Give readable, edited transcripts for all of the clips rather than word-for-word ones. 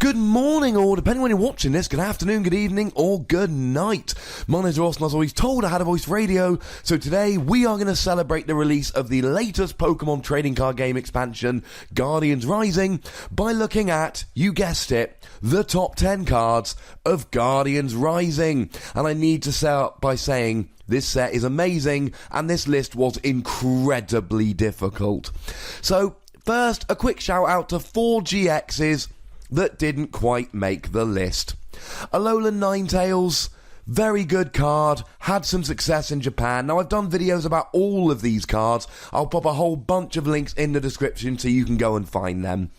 Good morning, or depending when you're watching this, good afternoon, good evening, or good night. My name's Ross, and as always told, I had a voice radio, so today we are going to celebrate the release of the latest Pokemon trading card game expansion, Guardians Rising, by looking at, you guessed it, the top 10 cards of Guardians Rising. And I need to start by saying, this set is amazing, and this list was incredibly difficult. So, first, a quick shout out to 4 GXs that didn't quite make the list. Alolan Ninetales, very good card, had some success in Japan. Now, I've done videos about all of these cards. I'll pop a whole bunch of links in the description so you can go and find them.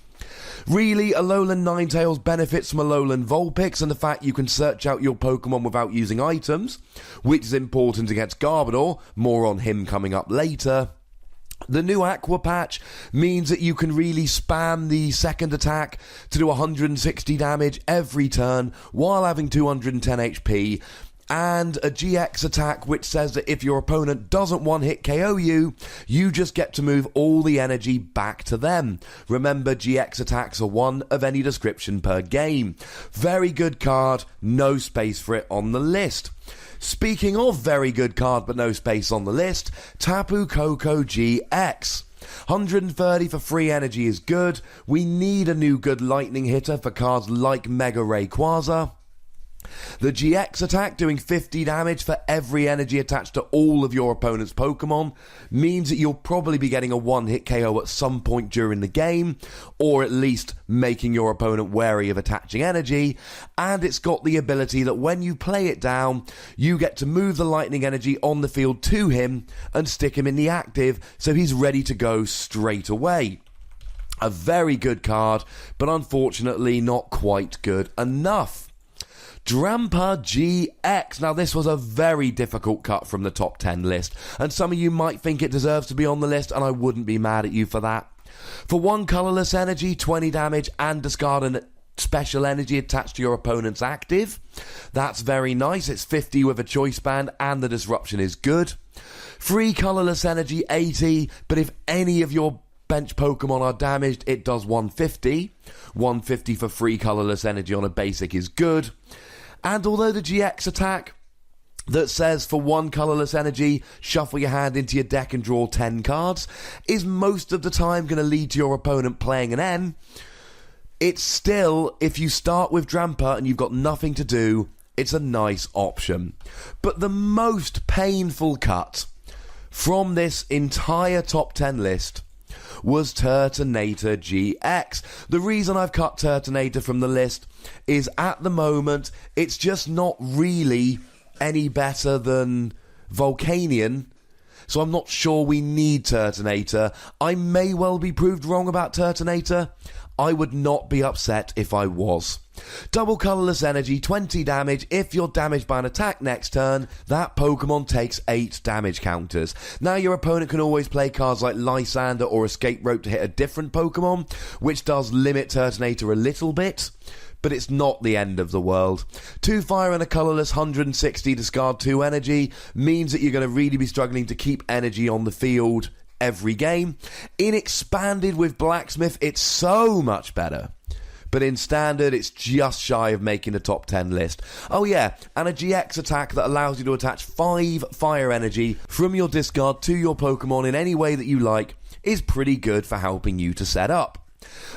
Really, Alolan Ninetales benefits from Alolan Vulpix and the fact you can search out your Pokemon without using items, which is important against Garbodor, more on him coming up later. The new Aqua patch means that you can really spam the second attack to do 160 damage every turn while having 210 HP, and a GX attack which says that if your opponent doesn't one-hit KO you, you just get to move all the energy back to them. Remember, GX attacks are one of any description per game. Very good card, no space for it on the list. Speaking of very good card but no space on the list, Tapu Koko GX. 130 for free energy is good. We need a new good lightning hitter for cards like Mega Rayquaza. The GX attack, doing 50 damage for every energy attached to all of your opponent's Pokemon, means that you'll probably be getting a one-hit KO at some point during the game, or at least making your opponent wary of attaching energy, and it's got the ability that when you play it down, you get to move the lightning energy on the field to him and stick him in the active so he's ready to go straight away. A very good card, but unfortunately not quite good enough. Drampa GX. Now, this was a very difficult cut from the top 10 list, and some of you might think it deserves to be on the list, and I wouldn't be mad at you for that. For 1 colourless energy, 20 damage, and discard an special energy attached to your opponent's active. That's very nice. It's 50 with a choice band, and the disruption is good. 3 colourless energy, 80, but if any of your bench Pokemon are damaged, it does 150. 150 for 3 colourless energy on a basic is good. And although the GX attack that says for 1 colourless energy, shuffle your hand into your deck and draw 10 cards, is most of the time going to lead to your opponent playing an N, it's still, if you start with Drampa and you've got nothing to do, it's a nice option. But the most painful cut from this entire top 10 list was Turtonator GX. The reason I've cut Turtonator from the list is at the moment it's just not really any better than Volcanion, so I'm not sure we need Turtonator. I may well be proved wrong about Turtonator. I would not be upset if I was. Double colourless energy, 20 damage. If you're damaged by an attack next turn, that Pokemon takes 8 damage counters. Now, your opponent can always play cards like Lysander or Escape Rope to hit a different Pokemon, which does limit Turtonator a little bit, but it's not the end of the world. 2 fire and a colourless, 160, discard 2 energy, means that you're going to really be struggling to keep energy on the field every game. In Expanded with Blacksmith, it's so much better. But in Standard, it's just shy of making the top 10 list. Oh yeah, and a GX attack that allows you to attach 5 fire energy from your discard to your Pokemon in any way that you like is pretty good for helping you to set up.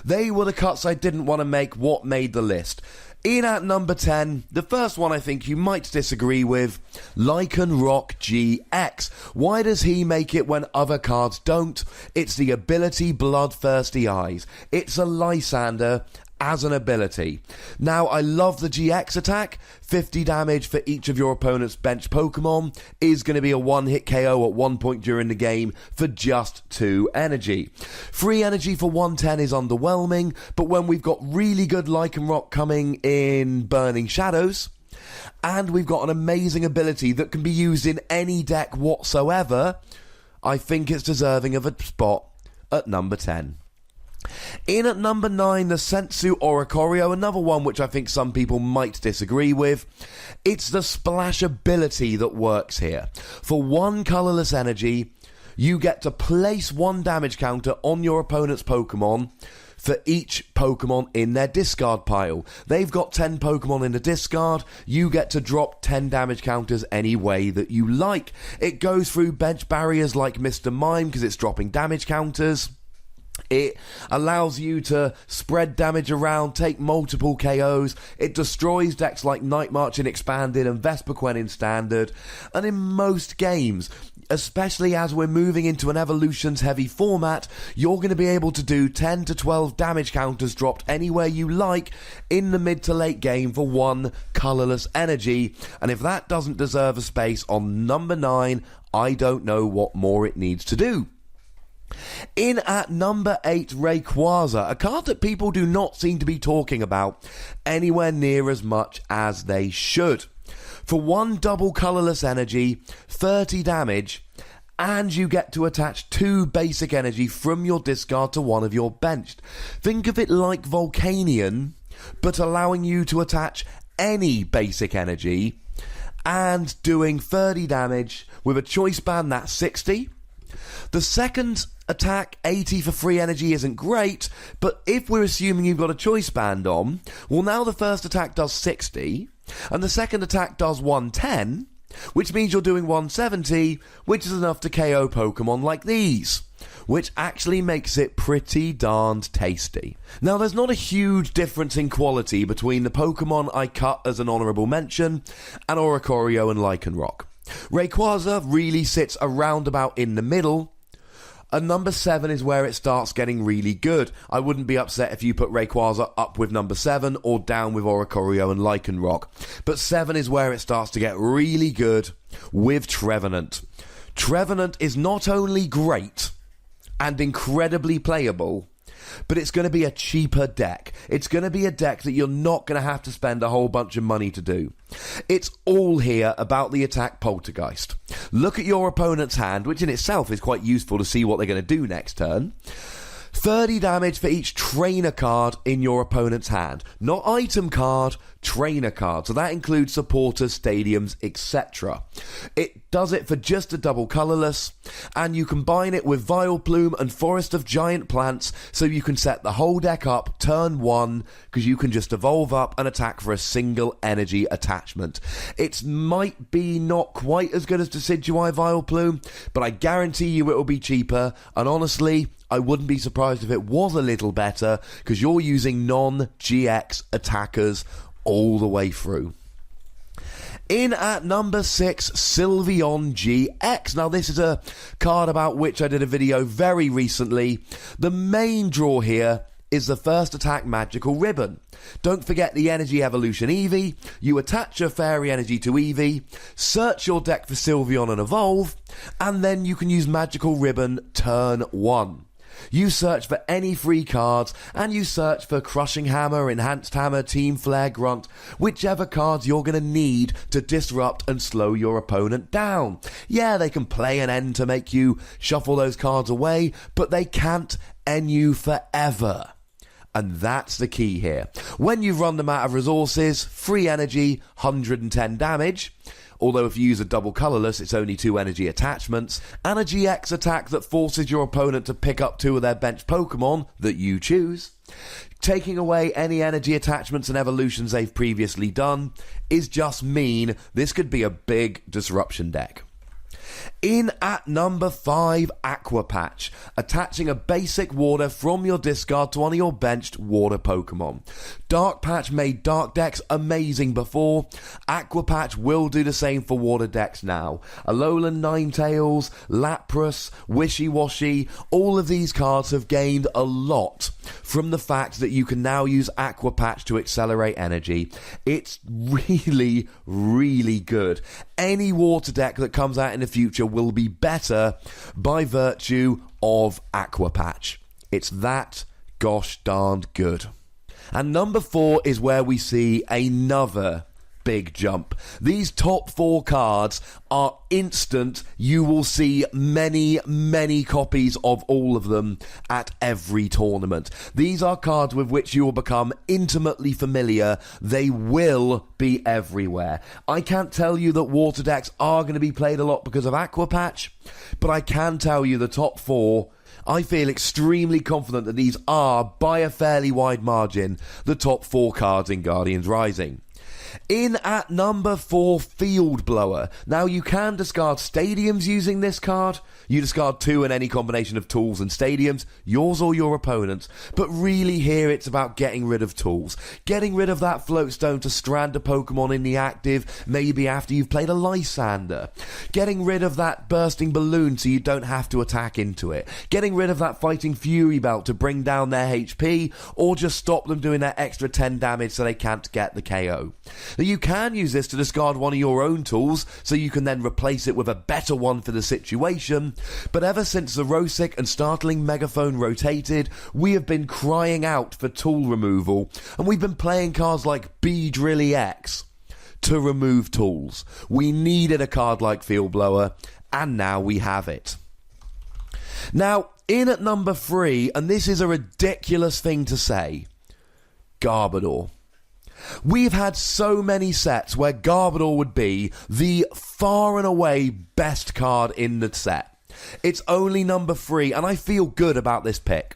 They were the cuts I didn't want to make. What made the list? In at number 10, the first one I think you might disagree with, Lycanroc GX. Why does he make it when other cards don't? It's the ability Bloodthirsty Eyes. It's a Lysander as an ability. Now, I love the GX attack. 50 damage for each of your opponent's bench Pokemon is going to be a one-hit KO at one point during the game for just 2 energy. Free energy for 110 is underwhelming, but when we've got really good Lycanroc coming in Burning Shadows, and we've got an amazing ability that can be used in any deck whatsoever, I think it's deserving of a spot at number 10. In at number 9, the Sensu Oricorio, another one which I think some people might disagree with. It's the splash ability that works here. For 1 colourless energy, you get to place 1 damage counter on your opponent's Pokemon for each Pokemon in their discard pile. They've got 10 Pokemon in the discard. You get to drop 10 damage counters any way that you like. It goes through bench barriers like Mr. Mime because it's dropping damage counters. It allows you to spread damage around, take multiple KOs. It destroys decks like Night March in Expanded and Vespiquen in Standard. And in most games, especially as we're moving into an Evolutions heavy format, you're going to be able to do 10 to 12 damage counters dropped anywhere you like in the mid to late game for one colourless energy. And if that doesn't deserve a space on number 9, I don't know what more it needs to do. In at number 8, Rayquaza, a card that people do not seem to be talking about anywhere near as much as they should. For one double colourless energy, 30 damage, and you get to attach 2 basic energy from your discard to one of your benched. Think of it like Volcanion, but allowing you to attach any basic energy and doing 30 damage with a choice band that's 60. The second attack, 80 for free energy, isn't great, but if we're assuming you've got a choice band on, well, now the first attack does 60, and the second attack does 110, which means you're doing 170, which is enough to KO Pokemon like these, which actually makes it pretty darned tasty. Now, there's not a huge difference in quality between the Pokemon I cut as an honourable mention and Oricorio and Lycanroc. Rayquaza really sits around about in the middle, and number 7 is where it starts getting really good. I wouldn't be upset if you put Rayquaza up with number 7 or down with Oricorio and Lycanroc. But 7 is where it starts to get really good with Trevenant. Trevenant is not only great and incredibly playable, but it's going to be a cheaper deck. It's going to be a deck that you're not going to have to spend a whole bunch of money to do. It's all here about the attack Poltergeist. Look at your opponent's hand, which in itself is quite useful to see what they're going to do next turn. 30 damage for each trainer card in your opponent's hand. Not item card, trainer card. So that includes supporters, stadiums, etc. It does it for just a double colourless, and you combine it with Vileplume and Forest of Giant Plants, so you can set the whole deck up turn 1, because you can just evolve up and attack for a single energy attachment. It might be not quite as good as Decidueye Vileplume, but I guarantee you it will be cheaper, and honestly, I wouldn't be surprised if it was a little better, because you're using non-GX attackers all the way through. In at number 6, SYlveon GX. Now, this is a card about which I did a video very recently. The main draw here is the first attack Magical Ribbon. Don't forget the Energy Evolution Eevee. You attach your Fairy Energy to Eevee, search your deck for Sylveon and evolve, and then you can use Magical Ribbon turn 1. You search for any free cards, and you search for Crushing Hammer, Enhanced Hammer, Team Flare, Grunt, whichever cards you're going to need to disrupt and slow your opponent down. Yeah, they can play an end to make you shuffle those cards away, but they can't end you forever. And that's the key here. When you run them out of resources, free energy, 110 damage. Although if you use a double colourless, it's only 2 energy attachments, and a GX attack that forces your opponent to pick up 2 of their bench Pokemon that you choose. Taking away any energy attachments and evolutions they've previously done is just mean this could be a big disruption deck. In at number 5, Aqua Patch, attaching a basic water from your discard to one of your benched water Pokemon. Dark Patch made dark decks amazing before. Aqua Patch will do the same for water decks now. Alolan Ninetales, Lapras, Wishy Washy, all of these cards have gained a lot from the fact that you can now use Aqua Patch to accelerate energy. It's really, really good. Any water deck that comes out in the future will be better by virtue of Aqua Patch. It's that gosh darned good. And number 4 is where we see another big jump. These top 4 cards are instant. You will see many, many copies of all of them at every tournament. These are cards with which you will become intimately familiar. They will be everywhere. I can't tell you that water decks are going to be played a lot because of Aqua Patch, but I can tell you the top 4 I feel extremely confident that these are, by a fairly wide margin, the top 4 cards in Guardians Rising. In at number 4, Field Blower. Now, you can discard stadiums using this card. You discard 2 in any combination of tools and stadiums, yours or your opponent's. But really here it's about getting rid of tools. Getting rid of that Floatstone to strand a Pokemon in the active, maybe after you've played a Lysander. Getting rid of that Bursting Balloon so you don't have to attack into it. Getting rid of that Fighting Fury Belt to bring down their HP, or just stop them doing that extra 10 damage so they can't get the KO. Now, you can use this to discard one of your own tools, so you can then replace it with a better one for the situation. But ever since the Rosic and Startling Megaphone rotated, we have been crying out for tool removal, and we've been playing cards like Beedrill EX to remove tools. We needed a card like Field Blower, and now we have it. Now, in at number 3, and this is a ridiculous thing to say, Garbodor. We've had so many sets where Garbodor would be the far and away best card in the set. It's only number 3, and I feel good about this pick.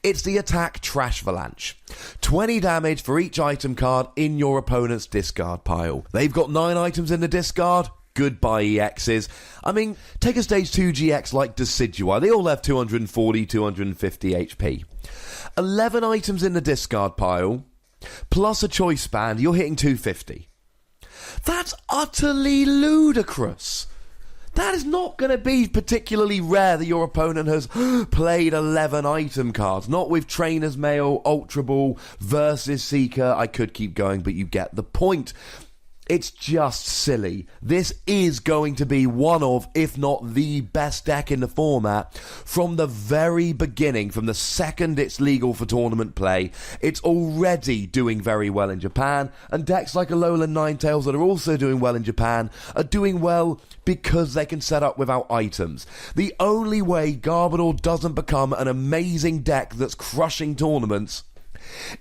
It's the Attack Trash Avalanche. 20 damage for each item card in your opponent's discard pile. They've got 9 items in the discard. Goodbye EXs. I mean, take a stage 2 GX like Decidueye. They all have 240, 250 HP. 11 items in the discard pile, plus a choice band, you're hitting 250. That's utterly ludicrous. That is not going to be particularly rare that your opponent has played 11 item cards. Not with Trainer's Mail, Ultra Ball, versus Seeker. I could keep going, but you get the point. It's just silly. This is going to be one of, if not the best deck in the format from the very beginning, from the second it's legal for tournament play. It's already doing very well in Japan, and decks like Alolan Ninetales that are also doing well in Japan are doing well because they can set up without items. The only way Garbodor doesn't become an amazing deck that's crushing tournaments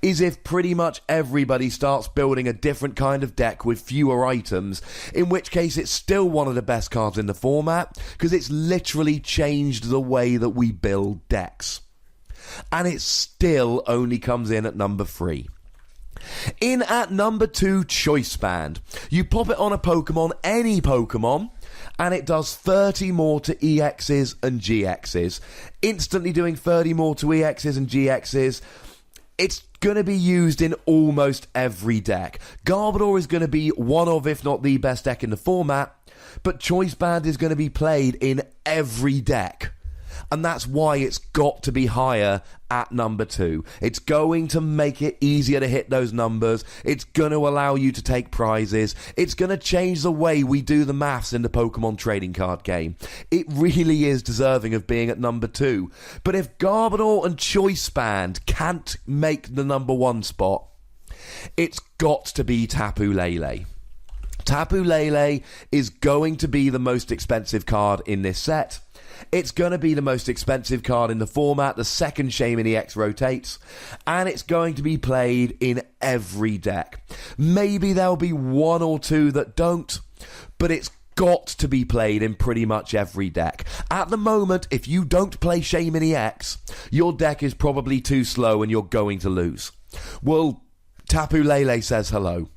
is if pretty much everybody starts building a different kind of deck with fewer items, in which case it's still one of the best cards in the format, because it's literally changed the way that we build decks. And it still only comes in at number 3. In at number 2, Choice Band. You pop it on a Pokemon, any Pokemon, and it does 30 more to EXs and GXs. Instantly doing 30 more to EXs and GXs. It's going to be used in almost every deck. Garbodor is going to be one of, if not the best deck in the format, but Choice Band is going to be played in every deck. And that's why it's got to be higher at number 2. It's going to make it easier to hit those numbers. It's going to allow you to take prizes. It's going to change the way we do the maths in the Pokemon trading card game. It really is deserving of being at number 2. But if Garbodor and Choice Band can't make the number 1 spot, it's got to be Tapu Lele. Tapu Lele is going to be the most expensive card in this set. It's going to be the most expensive card in the format, the second Shaymin EX rotates, and it's going to be played in every deck. Maybe there'll be 1 or 2 that don't, but it's got to be played in pretty much every deck. At the moment, if you don't play Shaymin EX, your deck is probably too slow and you're going to lose. Well, Tapu Lele says hello.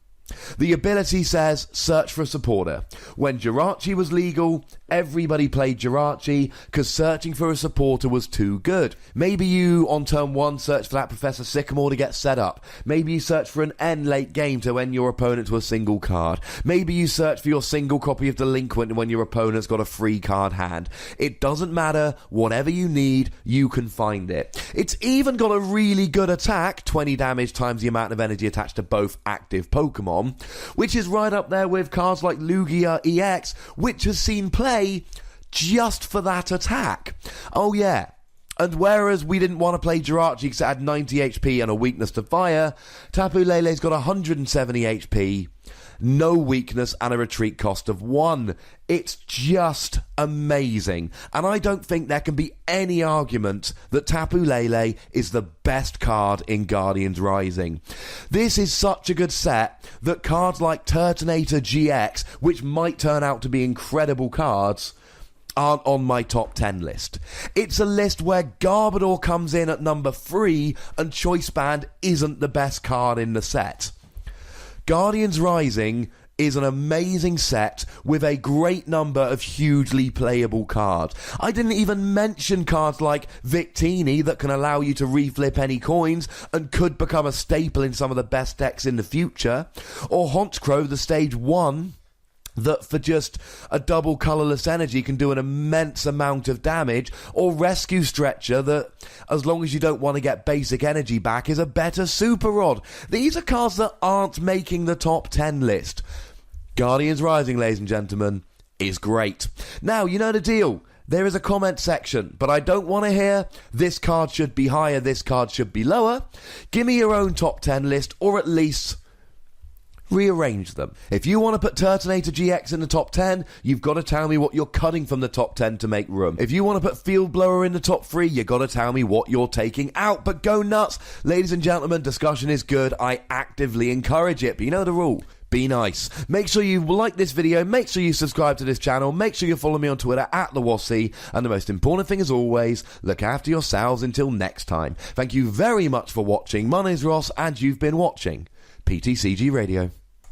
The ability says, search for a supporter. When Jirachi was legal, everybody played Jirachi because searching for a supporter was too good. Maybe you, on turn 1, search for that Professor Sycamore to get set up. Maybe you search for an N late game to end your opponent to a single card. Maybe you search for your single copy of Delinquent when your opponent's got a free card hand. It doesn't matter. Whatever you need, you can find it. It's even got a really good attack, 20 damage times the amount of energy attached to both active Pokemon, which is right up there with cards like Lugia EX, which has seen play just for that attack. Oh yeah, and whereas we didn't want to play Jirachi because it had 90 HP and a weakness to fire, Tapu Lele's got 170 HP, no weakness, and a retreat cost of 1. It's just amazing, and I don't think there can be any argument that Tapu Lele is the best card in Guardians Rising. This is such a good set that cards like Turtonator GX, which might turn out to be incredible cards, aren't on my top 10 list. It's a list where Garbodor comes in at number 3 and Choice Band isn't the best card in the set. Guardians Rising is an amazing set with a great number of hugely playable cards. I didn't even mention cards like Victini that can allow you to reflip any coins and could become a staple in some of the best decks in the future, or Honchkrow, the stage 1, that for just a double colourless energy can do an immense amount of damage, or Rescue Stretcher that, as long as you don't want to get basic energy back, is a better Super Rod. These are cards that aren't making the top 10 list. Guardians Rising, ladies and gentlemen, is great. Now, you know the deal. There is a comment section, but I don't want to hear this card should be higher, this card should be lower. Give me your own top 10 list, or at least rearrange them. If you want to put Turtonator GX in the top 10, you've got to tell me what you're cutting from the top 10 to make room. If you want to put Field Blower in the top 3, you've got to tell me what you're taking out. But go nuts. Ladies and gentlemen, discussion is good. I actively encourage it. But you know the rule. Be nice. Make sure you like this video, make sure you subscribe to this channel, make sure you follow me on Twitter @TheWassy, and the most important thing as always, look after yourselves until next time. Thank you very much for watching. My name's Ross, and you've been watching PTCG Radio.